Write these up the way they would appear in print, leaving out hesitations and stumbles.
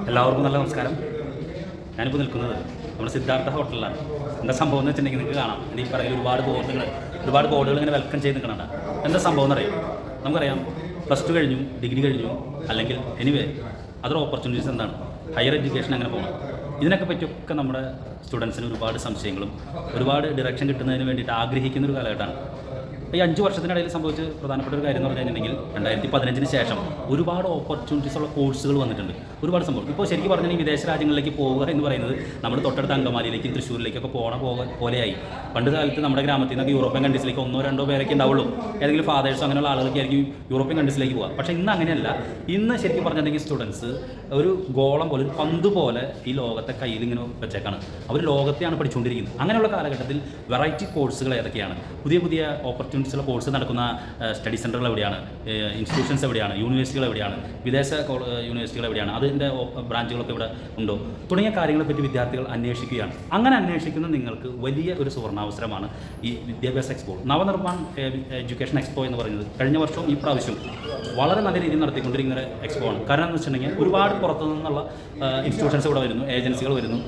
എല്ലാവർക്കും നല്ല നമസ്കാരം. ഞാനിപ്പോൾ നിൽക്കുന്നത് നമ്മുടെ സിദ്ധാർത്ഥ ഹോട്ടലിലാണ്. എന്താ സംഭവം എന്ന് വെച്ചിട്ടുണ്ടെങ്കിൽ നിങ്ങൾക്ക് കാണാം, ഈ പറയുന്ന ഒരുപാട് ബോർഡുകൾ ഇങ്ങനെ വെൽക്കം ചെയ്ത് നിൽക്കണുണ്ട്. എന്താ സംഭവം എന്നറിയാം? നമുക്കറിയാം, +2 കഴിഞ്ഞു, ഡിഗ്രി കഴിഞ്ഞു, അല്ലെങ്കിൽ എനിവേ അതർ ഓപ്പർച്യൂണിറ്റീസ് എന്താണ്, ഹയർ എഡ്യൂക്കേഷൻ അങ്ങനെ പോകണം. ഇതിനൊക്കെ പറ്റിയൊക്കെ നമ്മുടെ സ്റ്റുഡൻസിന് ഒരുപാട് സംശയങ്ങളും ഒരുപാട് ഡിറക്ഷൻ കിട്ടുന്നതിന് വേണ്ടിയിട്ട് ആഗ്രഹിക്കുന്നൊരു കാലഘട്ടമാണ്. ഈ 5 വർഷത്തിനിടയിൽ സംഭവിച്ച പ്രധാനപ്പെട്ട ഒരു കാര്യം എന്ന് പറഞ്ഞിട്ടുണ്ടെങ്കിൽ 2015 ശേഷം ഒരുപാട് ഓപ്പർച്യൂണിറ്റീസ് ഉള്ള കോഴ്സുകൾ വന്നിട്ടുണ്ട്. ഒരുപാട് സംഭവം ഇപ്പോൾ ശരിക്കും പറഞ്ഞാൽ ഈ വിദേശ രാജ്യങ്ങളിലേക്ക് പോവുക എന്ന് പറയുന്നത് നമ്മൾ തൊട്ടടുത്ത അങ്കമാലിയിലേക്കും തൃശ്ശൂരിലേക്കൊക്കെ പോലെയായി. പണ്ട് കാലത്ത് നമ്മുടെ ഗ്രാമത്തിൽ നിന്നൊക്കെ യൂറോപ്യൻ കൺട്രീസിലേക്ക് 1-2 പേരൊക്കെ ഉണ്ടാവുള്ളൂ. ഏതെങ്കിലും ഫാദേഴ്സോ അങ്ങനെയുള്ള ആളുകളൊക്കെ ആയിരിക്കും യൂറോപ്യൻ കൺട്രീസിലേക്ക് പോകുക. പക്ഷേ ഇന്ന് അങ്ങനെയല്ല. ഇന്ന് ശരിക്കും പറഞ്ഞിട്ടുണ്ടെങ്കിൽ സ്റ്റുഡൻസ് ഒരു ഗോളം പോലെ, ഒരു പന്ത് പോലെ ഈ ലോകത്തെ കയ്യിൽ ഇങ്ങനെ വെച്ചേക്കാണ്. അവർ ലോകത്തെയാണ് പഠിച്ചുകൊണ്ടിരിക്കുന്നത്. അങ്ങനെയുള്ള കാലഘട്ടത്തിൽ വെറൈറ്റി കോഴ്സുകൾ ഏതൊക്കെയാണ്, പുതിയ ഓപ്പർച്യൂണിറ്റീസുള്ള കോഴ്സ് നടക്കുന്ന സ്റ്റഡി സെൻ്ററുകൾ എവിടെയാണ്, ഇൻസ്റ്റിറ്റ്യൂഷൻസ് എവിടെയാണ്, യൂണിവേഴ്സിറ്റികൾ എവിടെയാണ്, വിദേശ യൂണിവേഴ്സിറ്റികൾ എവിടെയാണ്, അതിൻ്റെ ബ്രാഞ്ചുകളൊക്കെ ഇവിടെ ഉണ്ടോ തുടങ്ങിയ കാര്യങ്ങളെപ്പറ്റി വിദ്യാർത്ഥികൾ അന്വേഷിക്കുകയാണ്. അങ്ങനെ അന്വേഷിക്കുന്ന നിങ്ങൾക്ക് വലിയ ഒരു സുവർണാവസരമാണ് ഈ വിദ്യാഭ്യാസ എക്സ്പോ, നവനിർമ്മാൺ എഡ്യൂക്കേഷൻ എക്സ്പോ എന്ന് പറയുന്നത്. കഴിഞ്ഞ വർഷവും ഈ പ്രാവശ്യവും വളരെ നല്ല രീതിയിൽ നടത്തിക്കൊണ്ടിരിക്കുന്ന എക്സ്പോ ആണ്. കാരണം എന്ന് വെച്ചിട്ടുണ്ടെങ്കിൽ ഒരുപാട് പുറത്തു നിന്നുള്ള ഇൻസ്റ്റിറ്റ്യൂഷൻസ് ഇവിടെ വരുന്നു, ഏജൻസികൾ വരുന്നു,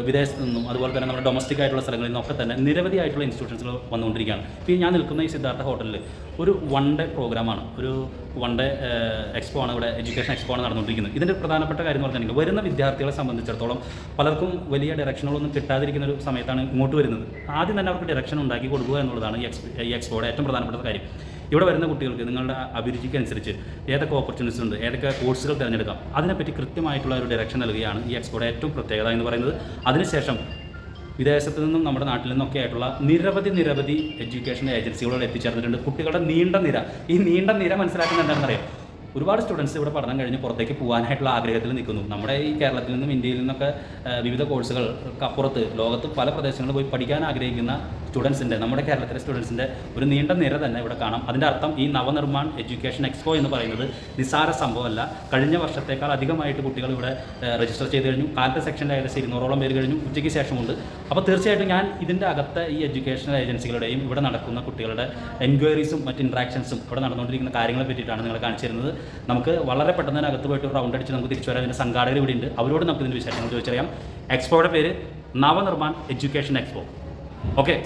വിദേശത്തു നിന്നും അതുപോലെ തന്നെ നമ്മുടെ ഡൊമസ്റ്റിക് ആയിട്ടുള്ള സ്ഥലങ്ങളിൽ നിന്നൊക്കെ തന്നെ നിരവധി ആയിട്ടുള്ള ഇൻസ്റ്റിറ്റ്യൂഷൻസുകൾ വന്നുകൊണ്ടിരിക്കുകയാണ്. ഇപ്പോൾ ഞാൻ നിൽക്കുന്ന ഈ സിദ്ധാർത്ഥ ഹോട്ടലിൽ ഒരു 1 ഡേ പ്രോഗ്രാമാണ്, ഒരു 1 ഡേ എക്സ്പോ ആണ്, ഇവിടെ എഡ്യൂക്കേഷൻ എക്സ്പോ ആണ് നടന്നുകൊണ്ടിരിക്കുന്നത്. ഇതിൻ്റെ പ്രധാനപ്പെട്ട കാര്യം എന്ന് പറഞ്ഞിട്ടുണ്ടെങ്കിൽ വരുന്ന വിദ്യാർത്ഥികളെ സംബന്ധിച്ചിടത്തോളം പലർക്കും വലിയ ഡയറക്ഷനുകളൊന്നും കിട്ടാതിരിക്കുന്ന ഒരു സമയത്താണ് ഇങ്ങോട്ട് വരുന്നത്. ആദ്യം തന്നെ അവർക്ക് ഡയറക്ഷൻ ഉണ്ടാക്കി കൊടുക്കുക എന്നുള്ളതാണ് ഈ എക്സ്പോയുടെ ഏറ്റവും പ്രധാനപ്പെട്ട കാര്യം. ഇവിടെ വരുന്ന കുട്ടികൾക്ക് നിങ്ങളുടെ അഭിരുചിക്കനുസരിച്ച് ഏതൊക്കെ ഓപ്പർച്യൂണിറ്റീസ് ഉണ്ട്, ഏതൊക്കെ കോഴ്സുകൾ തിരഞ്ഞെടുക്കാം, അതിനെപ്പറ്റി കൃത്യമായിട്ടുള്ള ഒരു ഡയറക്ഷൻ നൽകുകയാണ് ഈ എക്സ്പോയുടെ ഏറ്റവും പ്രത്യേകത എന്ന് പറയുന്നത്. അതിനുശേഷം വിദേശത്തു നിന്നും നമ്മുടെ നാട്ടിൽ നിന്നൊക്കെ ആയിട്ടുള്ള നിരവധി എഡ്യൂക്കേഷൻ ഏജൻസികളോട് എത്തിച്ചേർന്നിട്ടുണ്ട്. കുട്ടികളുടെ നീണ്ട നിര മനസ്സിലാക്കുന്നത് എന്താണെന്നറിയാം? ഒരുപാട് സ്റ്റുഡൻസ് ഇവിടെ പഠനം കഴിഞ്ഞ് പുറത്തേക്ക് പോകാനായിട്ടുള്ള ആഗ്രഹത്തിൽ നിൽക്കുന്നു. നമ്മുടെ ഈ കേരളത്തിൽ നിന്നും ഇന്ത്യയിൽ നിന്നൊക്കെ വിവിധ കോഴ്സുകൾക്ക് അപ്പുറത്ത് ലോകത്ത് പല പ്രദേശങ്ങളിൽ പോയി പഠിക്കാൻ ആഗ്രഹിക്കുന്ന സ്റ്റുഡൻസിൻ്റെ, നമ്മുടെ കേരളത്തിലെ സ്റ്റുഡൻസിൻ്റെ ഒരു നീണ്ട നിര തന്നെ ഇവിടെ കാണാം. അതിൻ്റെ അർത്ഥം ഈ നവനിർമ്മാൺ എഡ്യൂക്കേഷൻ എക്സ്പോ എന്ന് പറയുന്നത് നിസ്സാര സംഭവമല്ല. കഴിഞ്ഞ വർഷത്തേക്കാൾ അധികമായിട്ട് കുട്ടികൾ ഇവിടെ രജിസ്റ്റർ ചെയ്ത് കഴിഞ്ഞു. കാലത്തെ സെക്ഷനിൽ ഏകദേശം 200ഓളം പേര് കഴിഞ്ഞു, ഉച്ചയ്ക്ക് ശേഷമുണ്ട്. അപ്പോൾ തീർച്ചയായിട്ടും ഞാൻ ഇതിൻ്റെ അകത്തെ ഈ എഡ്യൂക്കേഷണൽ ഏജൻസികളുടെയും ഇവിടെ നടക്കുന്ന കുട്ടികളുടെ എൻക്വയറീസും മറ്റ് ഇൻട്രാക്ഷൻസും ഇവിടെ നടന്നുകൊണ്ടിരിക്കുന്ന കാര്യങ്ങളെ പറ്റിയിട്ടാണ് നിങ്ങളെ കാണിച്ചു തരുന്നത്. നമുക്ക് വളരെ പെട്ടെന്ന് അകത്ത് പോയിട്ട് റൗണ്ട് അടിച്ച് നമുക്ക് തിരിച്ചു വരാം. അതിൻ്റെ സംഘാടകർ ഇവിടെ ഉണ്ട്, അവരോട് നമുക്ക് ഇതിൻ്റെ വിശേഷങ്ങൾ ചോദിച്ചറിയാം. എക്സ്പോയുടെ പേര് Navnirman education expo. Okay.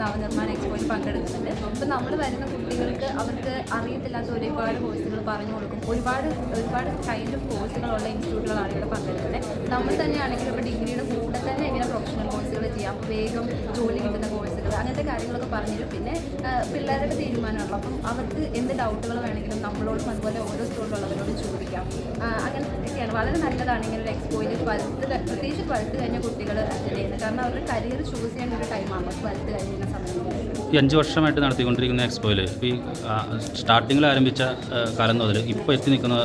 Navnirman എക്സ്പോയിൽ പങ്കെടുക്കുന്നുണ്ട്. അപ്പോൾ നമ്മൾ വരുന്ന കുട്ടികൾക്ക് അവർക്ക് അറിയത്തില്ലാത്ത ഒരുപാട് കോഴ്സുകൾ പറഞ്ഞു കൊടുക്കും. ഒരുപാട് കൈൻഡ് ഓഫ് കോഴ്സുകളുള്ള ഇൻസ്റ്റിറ്റ്യൂട്ടുകളാണ് ഇവിടെ പങ്കെടുക്കുന്നത്. നമ്മൾ തന്നെയാണെങ്കിൽ ഇപ്പോൾ ഡിഗ്രിയുടെ കൂടെ തന്നെ എങ്ങനെ പ്രൊഫഷണൽ കോഴ്സുകൾ ചെയ്യാം, വേഗം ജോലി കിട്ടുന്ന കോഴ്സുകൾ, അങ്ങനത്തെ കാര്യങ്ങളൊക്കെ പറഞ്ഞുതരും. പിന്നെ പിള്ളേരുടെ തീരുമാനമുള്ളൂ. അപ്പം അവർക്ക് എന്ത് ഡൗട്ടുകൾ വേണമെങ്കിലും നമ്മളോടും അതുപോലെ ഓരോ സ്കൂളിലുള്ളവരോടും ചോദിക്കാം. അങ്ങനെയൊക്കെയാണ്. വളരെ നല്ലതാണ് ഇങ്ങനെ ഒരു എക്സ്പോയിൽ പ്രത്യേകിച്ച് 12th കഴിഞ്ഞ കുട്ടികൾ അറ്റൻഡ് ചെയ്യുന്നത്. കാരണം അവരുടെ കരിയർ ചൂസ് ചെയ്യേണ്ട ഒരു ടൈമാണ് 12th കഴിഞ്ഞ സമയത്ത്. ഈ 5 വർഷമായിട്ട് നടത്തിക്കൊണ്ടിരിക്കുന്ന എക്സ്പോയിൽ ഈ സ്റ്റാർട്ടിങ്ങിൽ ആരംഭിച്ച കാലം മുതൽ ഇപ്പോൾ എത്തി നിൽക്കുന്ന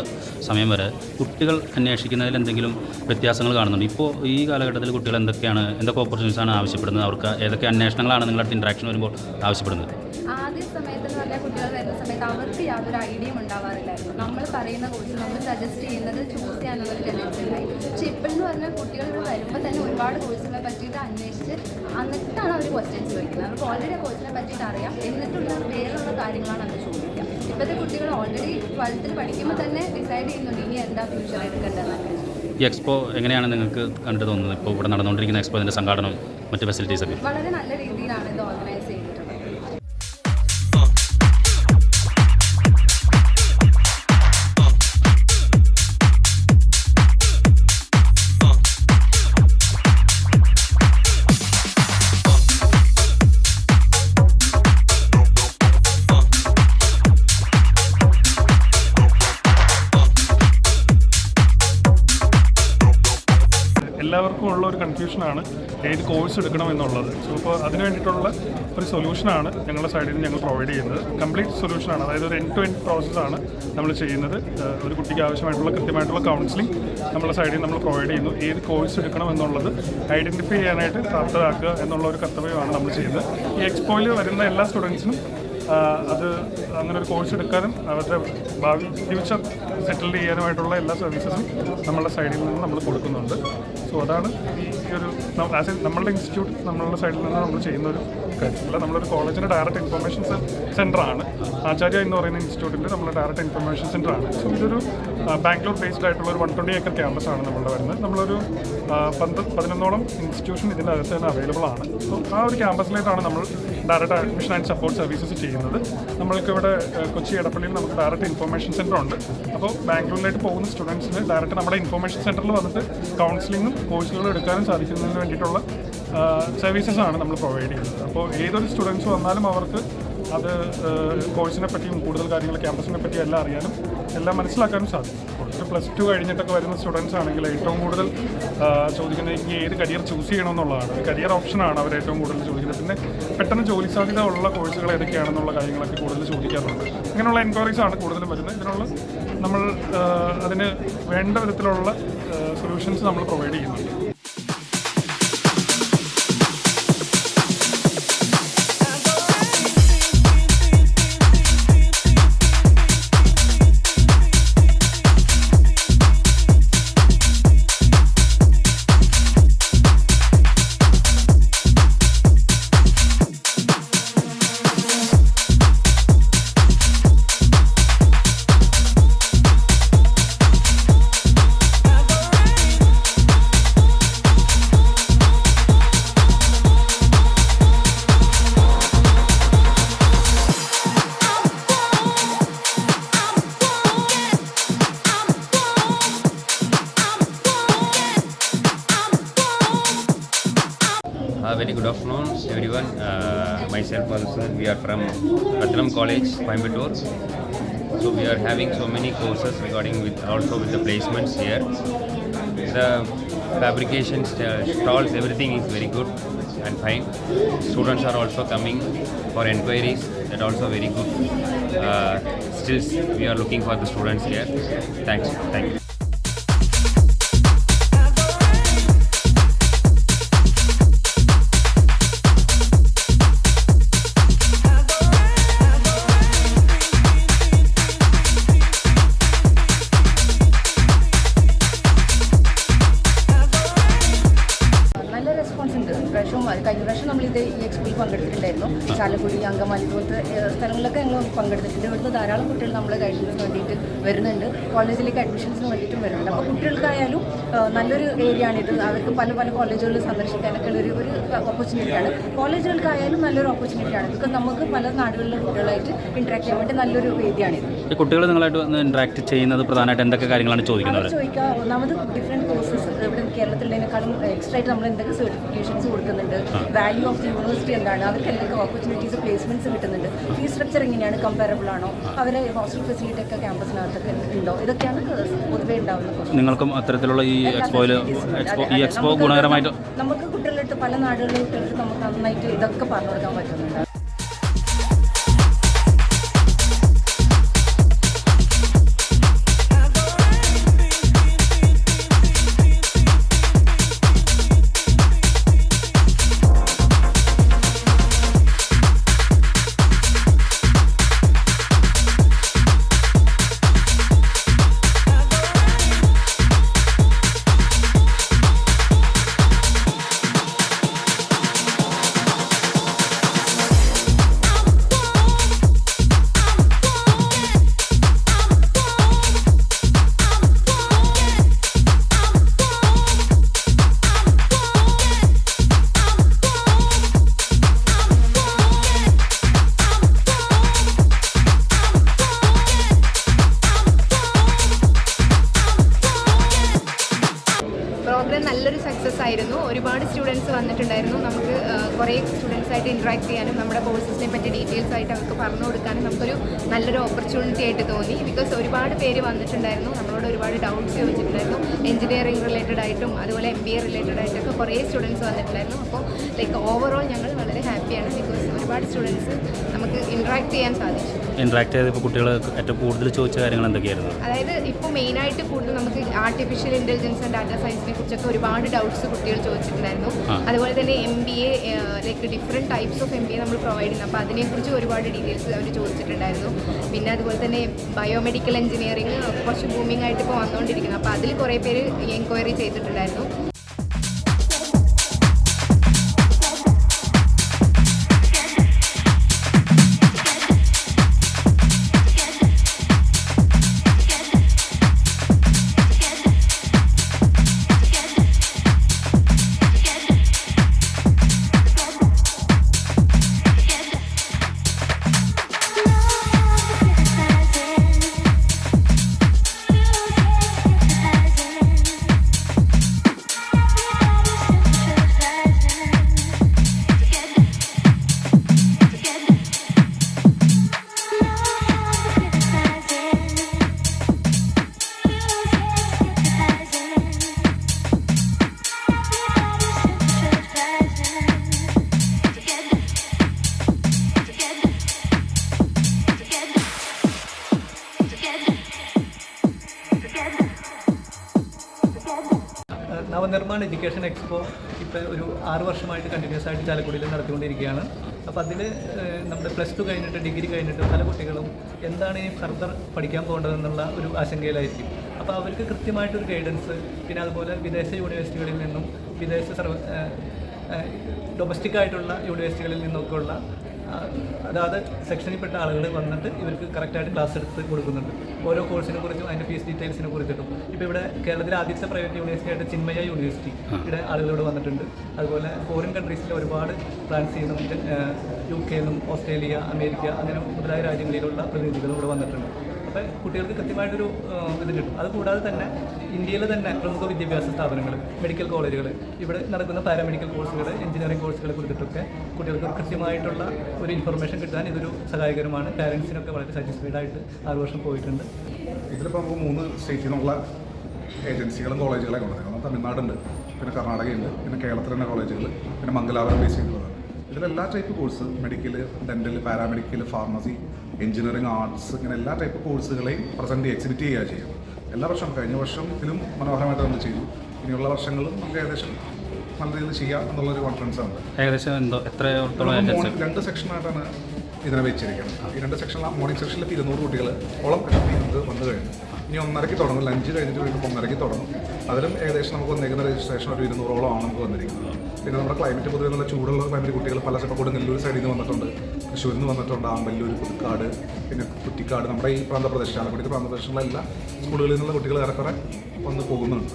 സമയം വരെ കുട്ടികൾ അന്വേഷിക്കുന്നതിൽ എന്തെങ്കിലും വ്യത്യാസങ്ങൾ കാണുന്നുണ്ട്? ഇപ്പോൾ ഈ കാലഘട്ടത്തിൽ കുട്ടികൾ എന്തൊക്കെ ഓപ്പർച്യൂണിറ്റീസാണ് ആവശ്യപ്പെടുന്നത്? അവർക്ക് ഏതൊക്കെ അന്വേഷണങ്ങളാണ് നിങ്ങളുടെ അടുത്ത് ഇൻട്രാക്ഷൻ വരുമ്പോൾ ആവശ്യപ്പെടുന്നത്? ആദ്യ സമയത്ത് എന്ന് പറഞ്ഞാൽ കുട്ടികൾ വരുന്ന സമയത്ത് അവർക്ക് യാതൊരു ഐഡിയയും ഉണ്ടാവാറില്ലായിരുന്നു. നമ്മൾ പറയുന്ന കോഴ്സ് നമ്മൾ സജസ്റ്റ് ചെയ്യുന്നത് ചൂസ് ചെയ്യാനുള്ളൊരു ടെൻഡൻസി ഉണ്ടായി. പക്ഷേ ഇപ്പോഴെന്ന് പറഞ്ഞാൽ കുട്ടികൾ ഇവിടെ വരുമ്പോൾ തന്നെ ഒരുപാട് കോഴ്സുകളെ പറ്റിയിട്ട് അന്വേഷിച്ച് എന്നിട്ടാണ് അവർ ക്വസ്റ്റ്യൻസ് ചോദിക്കുന്നത്. അവർക്ക് ഓൾറെഡി ആ കോഴ്സിനെ പറ്റിയിട്ട് അറിയാം, എന്നിട്ടുള്ള വേറെയുള്ള കാര്യങ്ങളാണ് അവർ ചോദിക്കുക. ഇപ്പോഴത്തെ കുട്ടികൾ ഓൾറെഡി 12th പഠിക്കുമ്പോൾ തന്നെ ഡിസൈഡ് ചെയ്യുന്നുണ്ട് ഇനി എന്താ ഫ്യൂച്ചർ എടുക്കേണ്ടതെന്നൊക്കെ. ഈ എക്സ്പോ എങ്ങനെയാണ് നിങ്ങൾക്ക് കണ്ടു തോന്നുന്നത്? ഇപ്പോൾ ഇവിടെ നടന്നുകൊണ്ടിരിക്കുന്ന എക്സ്പോ, അതിൻ്റെ സംഘാടനം, മറ്റ് ഫെസിലിറ്റീസൊക്കെ വളരെ നല്ല രീതിയിലാണ് ഇത് ഓർഗനൈസ് ചെയ്തിട്ടുള്ളത്. എല്ലാവർക്കും ഉള്ള ഒരു കൺഫ്യൂഷനാണ് ഏത് കോഴ്സ് എടുക്കണം എന്നുള്ളത്. സോ അപ്പോൾ അതിന് വേണ്ടിയിട്ടുള്ള ഒരു സൊല്യൂഷനാണ് ഞങ്ങളുടെ സൈഡിൽ നിന്ന് ഞങ്ങൾ പ്രൊവൈഡ് ചെയ്യുന്നത്. കംപ്ലീറ്റ് സൊല്യൂഷനാണ്, അതായത് ഒരു എൻഡ് ടു എൻഡ് പ്രോസസ്സാണ് നമ്മൾ ചെയ്യുന്നത്. ഒരു കുട്ടിക്ക് ആവശ്യമായിട്ടുള്ള കൃത്യമായിട്ടുള്ള കൗൺസിലിംഗ് നമ്മുടെ സൈഡിൽ നമ്മൾ പ്രൊവൈഡ് ചെയ്യുന്നു. ഏത് കോഴ്സ് എടുക്കണം എന്നുള്ളത് ഐഡൻറ്റിഫൈ ചെയ്യാനായിട്ട് പ്രാപ്തരാക്കുക എന്നുള്ള ഒരു കർത്തവ്യമാണ് നമ്മൾ ചെയ്യുന്നത്. ഈ എക്സ്പോയിൽ വരുന്ന എല്ലാ സ്റ്റുഡൻസിനും അത് അങ്ങനെ ഒരു കോഴ്സ് എടുക്കാനും അവരുടെ ഭാവി ഫ്യൂച്ചർ സെറ്റിൽ ചെയ്യാനുമായിട്ടുള്ള എല്ലാ സർവീസസും നമ്മളുടെ സൈഡിൽ നിന്ന് നമ്മൾ കൊടുക്കുന്നുണ്ട്. സോ അതാണ് ഈ ഒരു നമ്മളുടെ ഇൻസ്റ്റിറ്റ്യൂട്ട് നമ്മളുടെ സൈഡിൽ നിന്ന് നമ്മൾ ചെയ്യുന്ന ഒരു കാര്യമല്ല. നമ്മളൊരു കോളേജിൻ്റെ ഡയറക്റ്റ് ഇൻഫർമേഷൻ സെൻ്ററാണ്. ആചാര്യ എന്ന് പറയുന്ന ഇൻസ്റ്റിറ്റ്യൂട്ടിൻ്റെ നമ്മുടെ ഡയറക്റ്റ് ഇൻഫർമേഷൻ സെൻ്ററാണ്. സോ ഇതൊരു ബാംഗ്ലൂർ ബേസ്ഡ് ആയിട്ടുള്ള ഒരു 120 ഏക്കർ ക്യാമ്പസാണ് നമ്മളുടെ വരുന്നത്. നമ്മളൊരു 11ഓളം ഇൻസ്റ്റിറ്റ്യൂഷൻ ഇതിൻ്റെ അകത്ത് തന്നെ അവൈലബിൾ ആണ്. സോ ആ ഒരു ക്യാമ്പസിലേക്കാണ് നമ്മൾ direct admission and support services ചെയ്യുന്നത്. നമ്മൾക്ക് ഇവിടെ കൊച്ചി എടപ്പള്ളിയിൽ നമുക്ക് ഡയറക്റ്റ് ഇൻഫർമേഷൻ സെൻ്റർ ഉണ്ട്. അപ്പോൾ ബാംഗ്ലൂരിലേക്ക് പോകുന്ന സ്റ്റുഡൻസിന് ഡയറക്റ്റ് നമ്മുടെ ഇൻഫർമേഷൻ സെൻ്ററിൽ വന്നിട്ട് കൗൺസിലിങ്ങും കോഴ്സുകളും എടുക്കാനും സാധിക്കുന്നതിന് വേണ്ടിയിട്ടുള്ള സർവീസസാണ് നമ്മൾ പ്രൊവൈഡ് ചെയ്യുന്നത്. അപ്പോൾ ഏതൊരു സ്റ്റുഡൻസ് വന്നാലും അവർക്ക് അത് കോഴ്സിനെ പറ്റിയും കൂടുതൽ കാര്യങ്ങൾ ക്യാമ്പസിനെ പറ്റിയും എല്ലാം അറിയാനും എല്ലാം മനസ്സിലാക്കാനും സാധിക്കും. ഒരു +2 കഴിഞ്ഞിട്ടൊക്കെ വരുന്ന സ്റ്റുഡൻസ് ആണെങ്കിൽ ഏറ്റവും കൂടുതൽ ചോദിക്കുന്നത് ഇനി ഏത് കരിയർ ചൂസ് ചെയ്യണമെന്നുള്ളതാണ്. കരിയർ ഓപ്ഷനാണ് അവർ ഏറ്റവും കൂടുതൽ ചോദിക്കുന്നത്. പിന്നെ പെട്ടെന്ന് ജോലി സാധ്യത ഉള്ള കോഴ്സുകൾ ഏതൊക്കെയാണെന്നുള്ള കാര്യങ്ങളൊക്കെ കൂടുതൽ ചോദിക്കാറുണ്ട്. ഇങ്ങനെയുള്ള എൻക്വയറീസാണ് കൂടുതലും വരുന്നത്. ഇതിനുള്ള നമ്മൾ അതിന് വേണ്ട വിധത്തിലുള്ള സൊല്യൂഷൻസ് നമ്മൾ പ്രൊവൈഡ് ചെയ്യുന്നുണ്ട്. Very good afternoon everyone. Myself also, we are from Ratnam College, Coimbatore. So we are having so many courses regarding also with the placements here. The fabrication stalls, everything is very good and fine. Students are also coming for enquiries, that also very good. Still we are looking for the students here. Thank you. കഴിഞ്ഞ പ്രാവശ്യം നമ്മളിത് ഈ എക്സ്പോയിൽ പങ്കെടുത്തിട്ടുണ്ടായിരുന്നു. ചാലക്കുടി, അങ്കമാലി പോലത്തെ സ്ഥലങ്ങളിലൊക്കെ ഞങ്ങൾ പങ്കെടുത്തിട്ടുണ്ട്. ഇവിടുന്ന് ധാരാളം കുട്ടികൾ നമ്മളെ കഴിക്കുന്നതിന് വേണ്ടിയിട്ട് വരുന്നുണ്ട്. കോളേജിലേക്ക് അഡ്മിഷൻസിന് വേണ്ടിയിട്ടും വരുന്നുണ്ട്. അപ്പോൾ കുട്ടികൾക്കായാലും നല്ലൊരു ഏരിയ ആണിത്. അവർക്ക് പല പല കോളേജുകൾ സന്ദർശിക്കാനൊക്കെ ഒരു ഓപ്പർച്യൂണിറ്റിയാണ്. കോളേജുകൾക്കായാലും നല്ലൊരു ഓപ്പർച്യൂണിറ്റിയാണ്. ബിക്കോസ് നമുക്ക് പല നാടുകളിലെ കുട്ടികളായിട്ട് ഇൻട്രാക്ട് ചെയ്യാൻ വേണ്ടി നല്ലൊരു വേദിയാണിത്. ഈ കുട്ടികൾ നിങ്ങളായിട്ട് വന്ന് ഇൻട്രാക്ട് ചെയ്യുന്നത് പ്രധാനമായിട്ട് എന്തൊക്കെ കാര്യങ്ങളാണ് ചോദിക്കുന്നത്? ചോദിക്കുക ഒന്നാമത് ഡിഫറെൻറ്റ് കോഴ്സസ് ഇവിടെ കേരളത്തിലേക്കാളും എക്സ്ട്രാ ആയിട്ട് നമ്മൾ എന്തൊക്കെ സർട്ടിഫിക്കേഷൻസ് കൊടുക്കുന്നുണ്ട്, വാല്യൂ ഓഫ് ദി യൂണിവേഴ്സിറ്റി എന്താണ്, അവർക്ക് എന്തൊക്കെ ഓപ്പർച്യൂണിറ്റീസ് പ്ലേസ്മെൻറ്റ്സ് കിട്ടുന്നുണ്ട്, ഫീസ് സ്ട്രക്ചർ എങ്ങനെയാണ്, കമ്പാരബിൾ ആണോ, അവരെ ഹോസ്റ്റൽ ഫെസിലിറ്റി ഒക്കെ ക്യാമ്പസിനകത്തൊക്കെ ഉണ്ടോ, ഇതൊക്കെയാണ് പൊതുവേ ഉണ്ടാവുന്നത്. നിങ്ങൾക്കും അത്തരത്തിലുള്ള ഈ എക്സ്പോ ഗുണകരമായിട്ട് നമുക്ക് കുട്ടികളായിട്ട് പല നാടുകളിലെ കുട്ടികൾക്ക് നമുക്ക് നന്നായിട്ട് ഇതൊക്കെ പറഞ്ഞു കൊടുക്കാൻ പറ്റുന്നുണ്ട്. ഡീറ്റെയിൽസ് ആയിട്ട് അവർക്ക് പറഞ്ഞു കൊടുക്കാനും നമുക്കൊരു നല്ലൊരു ഓപ്പർച്യൂണിറ്റി ആയിട്ട് തോന്നി. ബിക്കോസ് ഒരുപാട് പേര് വന്നിട്ടുണ്ടായിരുന്നു, നമ്മളോട് ഒരുപാട് ഡൗട്ട്സ് ചോദിച്ചിട്ടുണ്ടായിരുന്നു. എഞ്ചിനീയറിംഗ് റിലേറ്റഡ് ആയിട്ടും അതുപോലെ MBA റിലേറ്റഡ് ആയിട്ടൊക്കെ കുറേ സ്റ്റുഡൻസ് വന്നിട്ടുണ്ടായിരുന്നു. അപ്പോൾ ലൈക്ക് ഓവറോൾ ഞങ്ങൾ വളരെ ഹാപ്പിയാണ്. ബിക്കോസ് ഒരുപാട് സ്റ്റുഡൻസ് നമുക്ക് ഇൻട്രാക്ട് ചെയ്യാൻ സാധിച്ചു. ഇൻട്രാക്ട് ചെയ്തപ്പോൾ കുട്ടികൾ ഏറ്റവും കൂടുതൽ ചോദിച്ച കാര്യങ്ങൾ എന്തൊക്കെയായിരുന്നു? അതായത് ഇപ്പോൾ മെയിനായിട്ട് കൂടുതൽ നമുക്ക് ആർട്ടിഫിഷ്യൽ ഇൻ്റലിജൻസ് ആൻഡ് ഡാറ്റാ സയൻസിനെ കുറിച്ചൊക്കെ ഒരുപാട് ഡൗട്ട്സ് കുട്ടികൾ ചോദിച്ചിട്ടുണ്ടായിരുന്നു. അതുപോലെ തന്നെ MBA like different types of MBA നമ്മൾ പ്രൊവൈഡ് ചെയ്യുന്നു. അപ്പോൾ അതിനെക്കുറിച്ച് ഒരുപാട് ഡീറ്റെയിൽസ് അവർ ചോദിച്ചിട്ടുണ്ടായിരുന്നു. പിന്നെ അതുപോലെ തന്നെ ബയോമെഡിക്കൽ എഞ്ചിനീയറിംഗ് കുറച്ച് ബൂമിംഗ് ആയിട്ട് ഇപ്പോൾ വന്നുകൊണ്ടിരിക്കുന്നു. അപ്പോൾ അതിൽ കുറേ പേര് എൻക്വയറി ചെയ്തിട്ടുണ്ടായിരുന്നു. നവനിർമ്മാൺ എഡ്യൂക്കേഷൻ എക്സ്പോ ഇപ്പോൾ ഒരു 6 വർഷമായിട്ട് കണ്ടിന്യൂസ് ആയിട്ട് ചാലക്കുടിയിൽ നടത്തിക്കൊണ്ടിരിക്കുകയാണ്. അപ്പോൾ അതിൽ നമ്മുടെ +2 കഴിഞ്ഞിട്ട് ഡിഗ്രി കഴിഞ്ഞിട്ട് പല കുട്ടികളും എന്താണ് ഈ ഫർദർ പഠിക്കാൻ പോകേണ്ടതെന്നുള്ള ഒരു ആശങ്കയിലായിരിക്കും. അപ്പോൾ അവർക്ക് കൃത്യമായിട്ടൊരു ഗൈഡൻസ്, പിന്നെ അതുപോലെ വിദേശ യൂണിവേഴ്സിറ്റികളിൽ നിന്നും വിദേശ ഡൊമസ്റ്റിക് ആയിട്ടുള്ള യൂണിവേഴ്സിറ്റികളിൽ നിന്നൊക്കെയുള്ള അതാത് സെക്ഷനിൽപ്പെട്ട ആളുകൾ വന്നിട്ട് ഇവർക്ക് കറക്റ്റായിട്ട് ക്ലാസ് എടുത്ത് കൊടുക്കുന്നുണ്ട്. ഓരോ കോഴ്സിനെ കുറിച്ചും അതിൻ്റെ ഫീസ് ഡീറ്റെയിൽസിനെ കുറിച്ചിട്ടും. ഇപ്പോൾ ഇവിടെ കേരളത്തിലെ ആദ്യത്തെ പ്രൈവറ്റ് യൂണിവേഴ്സിറ്റി ആയിട്ട് ചിന്മയ യൂണിവേഴ്സിറ്റി ഇവിടെ ആളുകളോട് വന്നിട്ടുണ്ട്. അതുപോലെ ഫോറിൻ കൺട്രീസിലെ ഒരുപാട് ഫ്രാൻസിൽ നിന്നും UK നിന്നും ഓസ്ട്രേലിയ, അമേരിക്ക അങ്ങനെ മുതലായ രാജ്യങ്ങളിലുള്ള പ്രതിനിധികളും ഇവിടെ വന്നിട്ടുണ്ട്. അപ്പോൾ കുട്ടികൾക്ക് കൃത്യമായിട്ടൊരു ഇത് കിട്ടും. അതുകൂടാതെ തന്നെ ഇന്ത്യയിലെ തന്നെ പ്രമുഖ വിദ്യാഭ്യാസ സ്ഥാപനങ്ങൾ, മെഡിക്കൽ കോളേജുകൾ, ഇവിടെ നടക്കുന്ന പാരാമെഡിക്കൽ കോഴ്സുകൾ, എഞ്ചിനീയറിംഗ് കോഴ്സുകളെ കുറിച്ചിട്ടൊക്കെ കുട്ടികൾക്ക് കൃത്യമായിട്ടുള്ള ഒരു ഇൻഫർമേഷൻ കിട്ടാൻ ഇതൊരു സഹായകരമാണ്. പാരൻസിനൊക്കെ വളരെ സാറ്റിസ്ഫൈഡ് ആയിട്ട് 6 വർഷം പോയിട്ടുണ്ട്. ഇതിലിപ്പോൾ നമുക്ക് 3 സ്റ്റേറ്റിൽ നിന്നുള്ള ഏജൻസികളും കോളേജുകളൊക്കെ ഉണ്ട്. കാരണം തമിഴ്നാടുണ്ട്, പിന്നെ കർണാടകയുണ്ട്, പിന്നെ കേരളത്തിൽ തന്നെ കോളേജുകൾ, പിന്നെ മംഗലാപുരം ബേസ് ചെയ്തിട്ടുള്ളതാണ്. ഇതിലെല്ലാ type course, medical, dental, paramedical, pharmacy, engineering, arts, ഇങ്ങനെ എല്ലാ ടൈപ്പ് കോഴ്സുകളെയും എക്സിബിറ്റ് ചെയ്യുക ചെയ്യും. എല്ലാ വർഷവും കഴിഞ്ഞ വർഷം ഇതിലും മനോഹരമായിട്ട് നമ്മൾ ചെയ്തു. ഇനിയുള്ള വർഷങ്ങളും നമുക്ക് ഏകദേശം നല്ല രീതിയിൽ ചെയ്യാം എന്നുള്ളൊരു കോൺഫിഡൻസ് ആണ്. ഏകദേശം എത്രത്തോളം 2 സെക്ഷനായിട്ടാണ് ഇതിനെ വെച്ചിരിക്കുന്നത്. ഈ 2 സെക്ഷനിൽ മോർണിംഗ് സെക്ഷനിലേക്ക് 200 കുട്ടികൾ ഓളം കഷ്ടപ്പെട്ട് വന്നു കഴിഞ്ഞു. ഇനി 1:30 തുടങ്ങും, ലഞ്ച് കഴിഞ്ഞിട്ട് വീണ്ടും 1:30 തുടങ്ങും. അതിലും ഏകദേശം നമുക്ക് വന്നേക്കുന്ന രജിസ്ട്രേഷൻ ഒരു 200ഓളം ആണ് നമുക്ക് വന്നിരിക്കുന്നത്. പിന്നെ നമ്മുടെ ക്ലൈമറ്റ് പൊതുവെ നല്ല ചൂടുള്ള ക്ലൈമറ്റ് കുട്ടികൾ പല കൊടുങ്ങല്ലൂർ സൈഡിൽ നിന്ന് വന്നിട്ടുണ്ട്, തൃശ്ശൂരിൽ നിന്ന് വന്നിട്ടുണ്ട്, ആമ്പല്ലൂർ, പുതുക്കാട്, പിന്നെ കുറ്റിക്കാട്, നമ്മുടെ ഈ പ്രാന്തപ്രദേശം ചാലക്കുടി പ്രാന്തപ്രദേശങ്ങളിലെ എല്ലാ സ്കൂളുകളിൽ നിന്നുള്ള കുട്ടികൾ ഏറെക്കുറെ വന്ന് പോകുന്നുണ്ട്.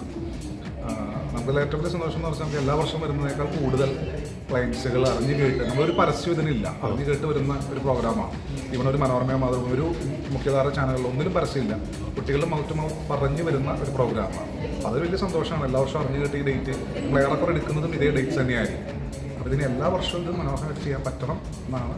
നമുക്ക് ഏറ്റവും വലിയ സന്തോഷം എന്ന് പറഞ്ഞാൽ നമുക്ക് എല്ലാ വർഷവും വരുന്നതിനേക്കാൾ കൂടുതൽ ക്ലയൻസുകൾ അറിഞ്ഞു കേട്ട്, നമ്മളൊരു പരസ്യം ഇതിനില്ല, അറിഞ്ഞു കേട്ട് വരുന്ന ഒരു പ്രോഗ്രാമാണ്. ഇവനൊരു മനോരമയോ മാതൃഭൂമി, ഒരു മുഖ്യധാര ചാനലുകളിൽ ഒന്നിലും പരസ്യമില്ല, കുട്ടികളുടെ മൗത്ത് പറഞ്ഞു വരുന്ന ഒരു പ്രോഗ്രാമാണ്. അതൊരു വലിയ സന്തോഷമാണ്. എല്ലാ വർഷവും അറിഞ്ഞു കേട്ട് ഈ ഡേറ്റ് നമ്മൾ ഏറെക്കുറെ എടുക്കുന്നതും ഇതേ ഡേറ്റ്സ് തന്നെയായിരിക്കും. അപ്പോൾ ഇതിന് എല്ലാ വർഷവും ഇത് മനോഹരമായിട്ട് ചെയ്യാൻ പറ്റണം എന്നാണ്.